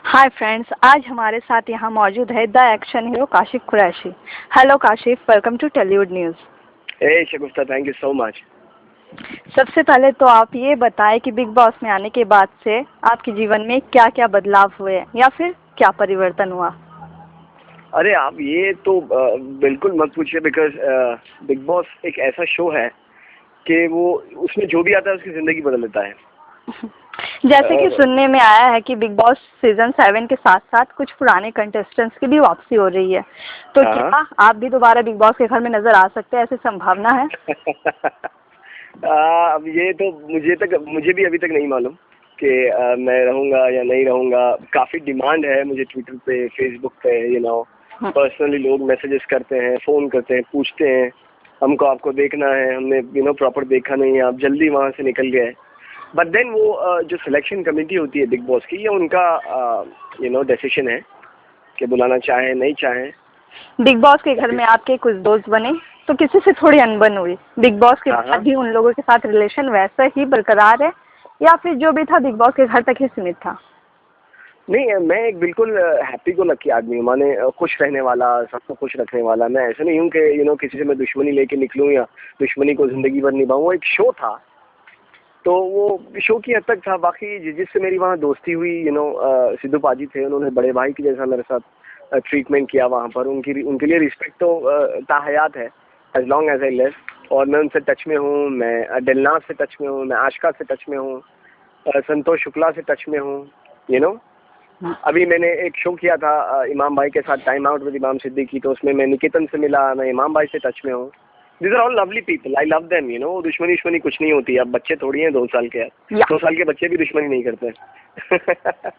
Hi friends, आज हमारे साथ यहाँ मौजूद है the action hero Kashif Qureshi. Hello Kashif, welcome to Tollywood news. Hey Shagufta, thank you so much. सबसे पहले तो आप ये बताएं कि बिग बॉस में आने के बाद से आपके जीवन में क्या क्या बदलाव हुए या फिर क्या परिवर्तन हुआ। अरे आप ये तो बिल्कुल मत पूछिए, बिकॉज बिग बॉस एक ऐसा शो है कि वो उसमें जो भी आता है उसकी ज़िंदगी बदल देता है। जैसे कि और सुनने में आया है कि बिग बॉस सीजन 7 के साथ साथ कुछ पुराने कंटेस्टेंट्स की भी वापसी हो रही है, तो हाँ। क्या आप भी दोबारा बिग बॉस के घर में नजर आ सकते हैं, ऐसी संभावना है? अब ये तो मुझे भी अभी तक नहीं मालूम कि मैं रहूँगा या नहीं रहूँगा। काफ़ी डिमांड है मुझे ट्विटर पे, फेसबुक पे, पर्सनली लोग मैसेजेस करते हैं, फ़ोन करते हैं, पूछते हैं हमको आपको देखना है, हमने प्रॉपर देखा नहीं है, आप जल्दी वहाँ से निकल गए। बट देन वो जो सिलेक्शन कमेटी होती है बिग बॉस की, ये उनका डिसीजन है कि बुलाना चाहे नहीं चाहे। बिग बॉस के घर में आपके कुछ दोस्त बने, तो किसी से थोड़ी अनबन हुई? बिग बॉस के हाँ बाद हाँ। भी उन लोगों के साथ रिलेशन वैसा ही बरकरार है या फिर जो भी था बिग बॉस के घर तक ही सीमित था? नहीं, मैं एक बिल्कुल हैप्पी को लकी आदमी हूँ, माने खुश रहने वाला, सबको खुश रखने वाला। मैं ऐसे नहीं हूँ कि किसी से मैं दुश्मनी लेके निकलूँ या दुश्मनी को ज़िंदगी भर निभाऊँ। वो एक शो था, तो वो शो की हद तक था। बाकी जिससे मेरी वहाँ दोस्ती हुई, सिद्धू पाजी थे, उन्होंने बड़े भाई की जैसा मेरे साथ ट्रीटमेंट किया वहाँ पर। उनके लिए रिस्पेक्ट तो ताहयात है, as long as I live. और मैं उनसे टच में हूँ, मैं दिलनाज से टच में हूँ, मैं आशिका से टच में हूँ, संतोष शुक्ला से टच में हूँ। यू नो अभी मैंने एक शो किया था इमाम भाई के साथ, टाइम आउट विद इमाम सिद्दीकी, तो उसमें मैं निकेतन से मिला, मैं इमाम भाई से टच में हूँ। These are all lovely people. I love them, दुश्मनी कुछ नहीं होती। अब बच्चे थोड़ी हैं 2 साल के हैं। 2 साल के बच्चे भी दुश्मनी नहीं करते।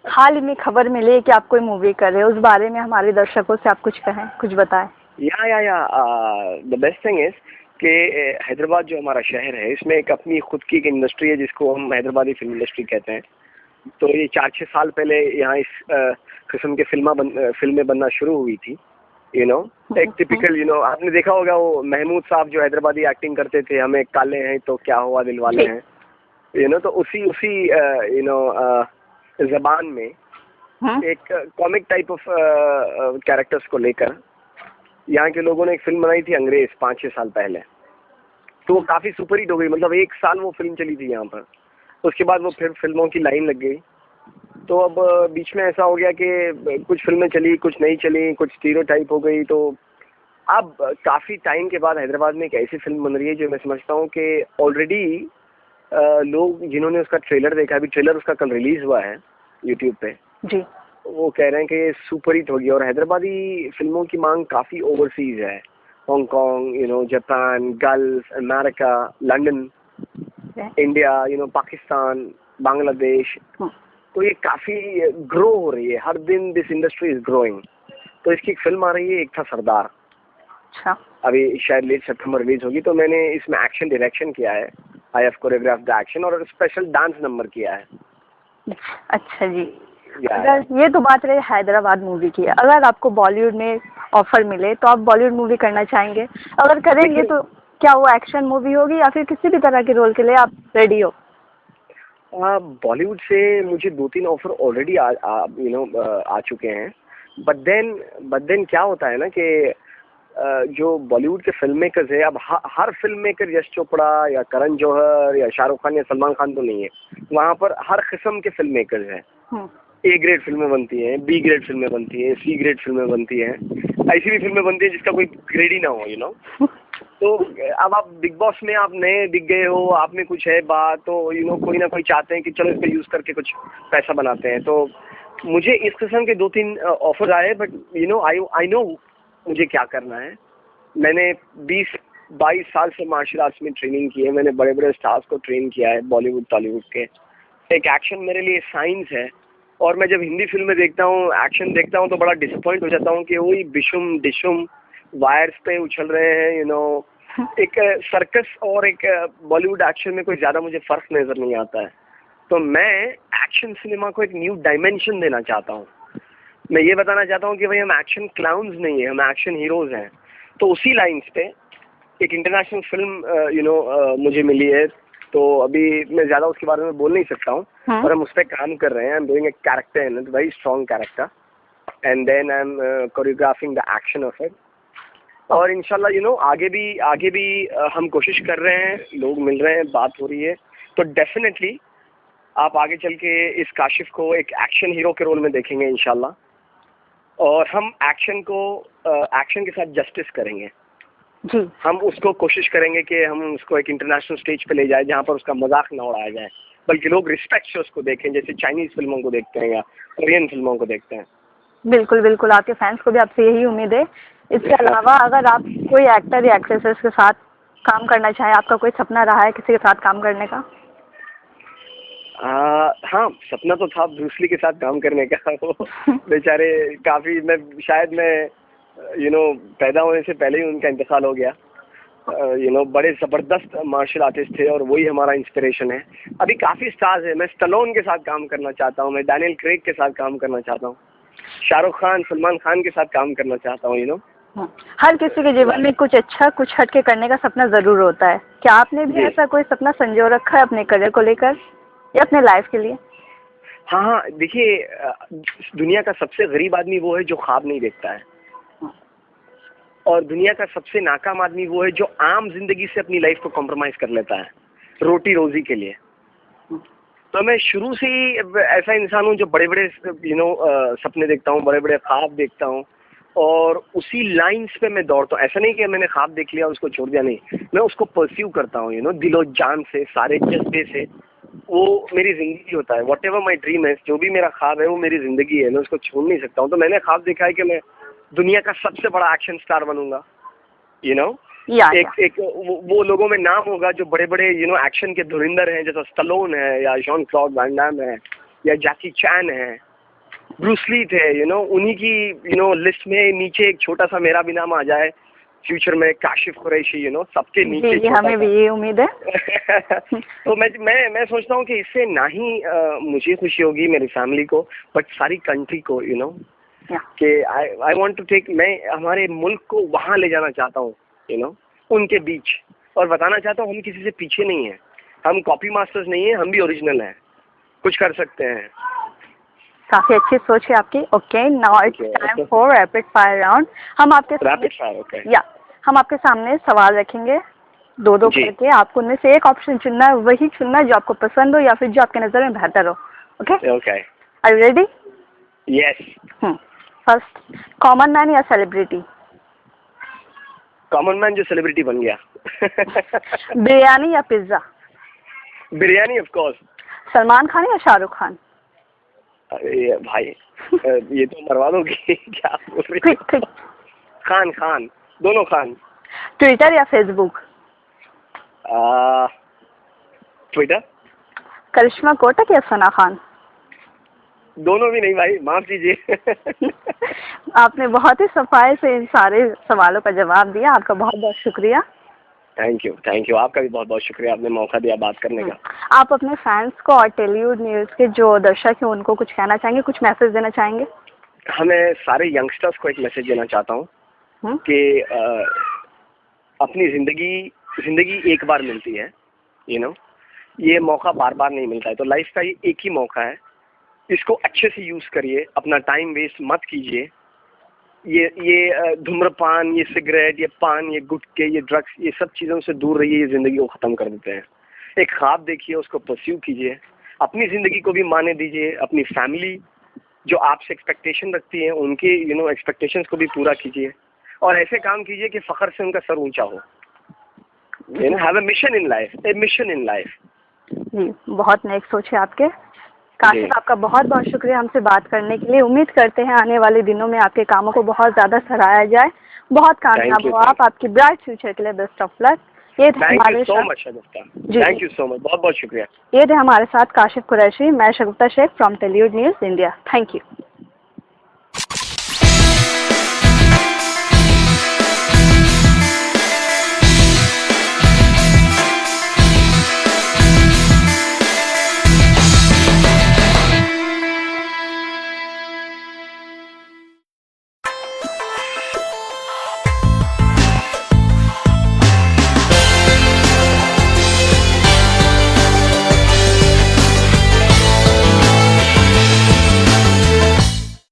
हाल ही में खबर मिली है कि आप कोई मूवी कर रहे हो, उस बारे में हमारे दर्शकों से आप कुछ कहें, कुछ बताएं। या द बेस्ट थिंग इज कि हैदराबाद जो हमारा शहर है, इसमें एक अपनी खुद की एक इंडस्ट्री है जिसको हम हैदराबादी फिल्म इंडस्ट्री कहते हैं। तो ये 4-6 साल पहले यहाँ इस किस्म के फिल्में बनना शुरू हुई थी। एक टिपिकल, आपने देखा होगा वो महमूद साहब जो हैदराबादी एक्टिंग करते थे, हमें काले हैं तो क्या हुआ दिल वाले हैं, तो उसी जबान में एक कॉमिक टाइप ऑफ कैरेक्टर्स को लेकर यहाँ के लोगों ने एक फिल्म बनाई थी अंग्रेज 5-6 साल पहले। तो वो काफी सुपर हिट हो गई, मतलब 1 साल वो फिल्म चली थी यहाँ पर। उसके बाद वो फिर फिल्मों की लाइन लग गई। तो अब बीच में ऐसा हो गया कि कुछ फिल्में चली, कुछ नहीं चली, कुछ स्टीरियोटाइप हो गई। तो अब काफ़ी टाइम के बाद हैदराबाद में एक ऐसी फिल्म बन रही है जो मैं समझता हूँ कि ऑलरेडी लोग जिन्होंने उसका ट्रेलर देखा, अभी ट्रेलर उसका कल रिलीज हुआ है यूट्यूब पे जी, वो कह रहे हैं कि सुपर हिट होगी। और हैदराबादी फिल्मों की मांग काफ़ी ओवरसीज है, Hong Kong, Japan, gulf, America, London, India, Pakistan, Bangladesh. तो ये काफी ग्रो हो रही है, हर दिन दिस इंडस्ट्री इज ग्रोइंग। तो इसकी एक फिल्म आ रही है, एक था सरदार। अच्छा, अभी शायद लेट सितंबर रिलीज होगी। तो मैंने इसमें एक्शन डायरेक्शन किया है, I have choreograph the action, और स्पेशल डांस नंबर किया है। अच्छा जी। अगर ये तो बात रही हैदराबाद मूवी की, अगर आपको बॉलीवुड में ऑफर मिले तो आप बॉलीवुड मूवी करना चाहेंगे? अगर करेंगे तो क्या वो एक्शन मूवी होगी या फिर किसी भी तरह के रोल के लिए आप रेडी हो? बॉलीवुड से मुझे 2-3 ऑफर ऑलरेडी आ चुके हैं। बट देन क्या होता है ना कि जो बॉलीवुड के फिल्म मेकर्स है, अब हर फिल्म मेकर यश चोपड़ा या करण जौहर या शाहरुख खान या सलमान खान तो नहीं है। वहाँ पर हर किस्म के फिल्म मेकर्स हैं। ए ग्रेड फिल्में बनती हैं, बी ग्रेड फिल्में बनती हैं, सी ग्रेड फिल्में बनती हैं, ऐसी भी फिल्में बनती है जिसका कोई ग्रेड ही ना हो। तो अब आप बिग बॉस में आप नए दिख गए हो, आप में कुछ है बात, तो कोई ना कोई चाहते हैं कि चलो इसको यूज करके कुछ पैसा बनाते हैं। तो मुझे इस किस्म के 2-3 ऑफर आए। बट आई नो मुझे क्या करना है। मैंने 20-22 साल से मार्शल आर्ट्स में ट्रेनिंग की है, मैंने बड़े बड़े स्टार्स को ट्रेन किया है बॉलीवुड टॉलीवुड के। एक एक्शन मेरे लिए साइंस है। और मैं जब हिंदी फिल्में देखता हूँ, एक्शन देखता हूँ, तो बड़ा डिसअपॉइंट हो जाता हूँ कि वही बिशुम डिशुम वायर्स पे उछल रहे हैं। एक सर्कस और एक बॉलीवुड एक्शन में कोई ज्यादा मुझे फर्क नजर नहीं आता है। तो मैं एक्शन सिनेमा को एक न्यू डायमेंशन देना चाहता हूँ। मैं ये बताना चाहता हूँ कि भाई हम एक्शन क्लाउन्स नहीं है, हम एक्शन हीरोज हैं। तो उसी लाइन्स पे एक इंटरनेशनल फिल्म मुझे मिली है, तो अभी मैं ज्यादा उसके बारे में बोल नहीं सकता हूँ, पर हम उस पर काम कर रहे हैं। I am doing a character in it, very strong character, and then I am choreographing the action of it. और इंशाल्लाह आगे भी हम कोशिश कर रहे हैं, लोग मिल रहे हैं, बात हो रही है, तो डेफिनेटली आप आगे चल के इस काशिफ को एक एक्शन हीरो के रोल में देखेंगे इंशाल्लाह। और हम एक्शन के साथ जस्टिस करेंगे जी। हम उसको कोशिश करेंगे कि हम उसको एक इंटरनेशनल स्टेज पे ले जाए जहाँ पर उसका मजाक ना उड़ाया जाए, बल्कि लोग रिस्पेक्ट से उसको देखें, जैसे चाइनीज फिल्मों को देखते हैं या कोरियन फिल्मों को देखते हैं। बिल्कुल बिल्कुल, आपके फैंस को भी आपसे यही उम्मीद है। इसके अलावा अगर आप कोई एक्टर या एक्ट्रेसेस के साथ काम करना चाहें, आपका कोई सपना रहा है किसी के साथ काम करने का? हाँ, सपना तो था ब्रूस ली के साथ काम करने का। वो बेचारे काफी, मैं पैदा होने से पहले ही उनका इंतकाल हो गया। बड़े जबरदस्त मार्शल आर्टिस्ट थे और वही हमारा इंस्पिरेशन है। अभी काफी स्टार्स है, मैं स्टैलोन के साथ काम करना चाहता हूँ, मैं डैनियल क्रेग के साथ काम करना चाहता हूँ, शाहरुख खान, सलमान खान के साथ काम करना चाहता हूँ। हर किसी के जीवन में कुछ अच्छा, कुछ हटके करने का सपना जरूर होता है। क्या आपने भी ऐसा कोई सपना संजो रखा है अपने करियर को लेकर या अपने लाइफ के लिए? हाँ, देखिए, दुनिया का सबसे गरीब आदमी वो है जो ख्वाब नहीं देखता है, और दुनिया का सबसे नाकाम आदमी वो है जो आम जिंदगी से अपनी लाइफ को कॉम्प्रोमाइज कर लेता है रोटी रोजी के लिए। तो मैं शुरू से ही ऐसा इंसान हूँ जो बड़े बड़े सपने देखता हूँ, बड़े बड़े ख्वाब देखता हूँ, और उसी लाइंस पे मैं दौड़ता हूँ। ऐसा नहीं कि मैंने ख्वाब देख लिया उसको छोड़ दिया, नहीं, मैं उसको परस्यू करता हूँ दिलो जान से, सारे जज्बे से। वो मेरी जिंदगी होता है। वॉट एवर माई ड्रीम है, जो भी मेरा ख्वाब है वो मेरी जिंदगी है, मैं उसको छोड़ नहीं सकता हूँ। तो मैंने ख्वाब देखा है कि मैं दुनिया का सबसे बड़ा एक्शन स्टार बनूंगा। एक वो लोगों में नाम होगा जो बड़े बड़े एक्शन के धुरिंदर हैं, जैसे स्टैलोन है या जॉन क्लॉड वैन डैम है या जैकी चैन है, ब्रूस ली थे। उन्हीं की लिस्ट में नीचे एक छोटा सा मेरा भी नाम आ जाए फ्यूचर में, काशिफ कुरैशी, सबके नीचे। जी, हमें भी ये उम्मीद है। तो मैं सोचता हूँ कि इससे ना ही मुझे खुशी होगी, मेरी फैमिली को, बट सारी कंट्री को, कि आई वांट टू टेक, मैं हमारे मुल्क को वहाँ ले जाना चाहता हूँ, उनके बीच, और बताना चाहता हूँ हम किसी से पीछे नहीं है, हम कॉपी मास्टर्स नहीं है, हम भी ओरिजिनल हैं, कुछ कर सकते हैं। काफी अच्छी सोच है आपकी। Okay, now it's time for rapid fire round. हम आपके सामने सवाल रखेंगे, दो करके। आपको उनमें से एक ऑप्शन चुनना है, वही चुनना है जो आपको पसंद हो या फिर जो आपके नजर में बेहतर हो। Okay, are you ready? Yes. First, common man या सेलिब्रिटी? कॉमन मैन जो सेलिब्रिटी बन गया। बिरयानी या pizza? Biryani of course. Salman Khan या शाहरुख खान? अरे भाई, ये तो मरवा दोगी। क्या बोल रही हो? खान, दोनों खान। ट्विटर या फेसबुक? ट्विटर। करिश्मा कोटक या सना खान? दोनों भी नहीं भाई, माफ कीजिए। आपने बहुत ही सफाई से इन सारे सवालों का जवाब दिया, आपका बहुत बहुत शुक्रिया। थैंक यू, आपका भी बहुत बहुत शुक्रिया, आपने मौका दिया बात करने का। आप अपने फैंस को और टेलीवुड न्यूज़ के जो दर्शक हैं उनको कुछ कहना चाहेंगे, कुछ मैसेज देना चाहेंगे? हमें सारे यंगस्टर्स को एक मैसेज देना चाहता हूँ कि अपनी जिंदगी एक बार मिलती है, ये मौका बार बार नहीं मिलता है, तो लाइफ का ये एक ही मौका है, इसको अच्छे से यूज करिए, अपना टाइम वेस्ट मत कीजिए। ये धूम्रपान, ये सिगरेट, ये पान, ये गुटखे, ये ड्रग्स, ये सब चीज़ों से दूर रहिए, ये ज़िंदगी को ख़त्म कर देते हैं। एक ख्वाब देखिए, उसको परस्यू कीजिए, अपनी ज़िंदगी को भी माने दीजिए, अपनी फैमिली जो आपसे एक्सपेक्टेशन रखती है उनके एक्सपेक्टेशंस को भी पूरा कीजिए, और ऐसे काम कीजिए कि फ़ख्र से उनका सर ऊंचा हो। Have a mission in life. जी, बहुत नेक सोच है आपके। काशिफ, आपका बहुत बहुत शुक्रिया हमसे बात करने के लिए। उम्मीद करते हैं आने वाले दिनों में आपके कामों को बहुत ज़्यादा सराहा जाए, बहुत कामयाब हो आप। आपकी ब्राइट फ्यूचर के लिए बेस्ट ऑफ लक। ये थे हमारे थैंक यू सो मच, बहुत बहुत शुक्रिया। ये थे हमारे साथ काशिफ कुरैशी। मैं Shagufta Sheikh from Tellywood News India. Thank you.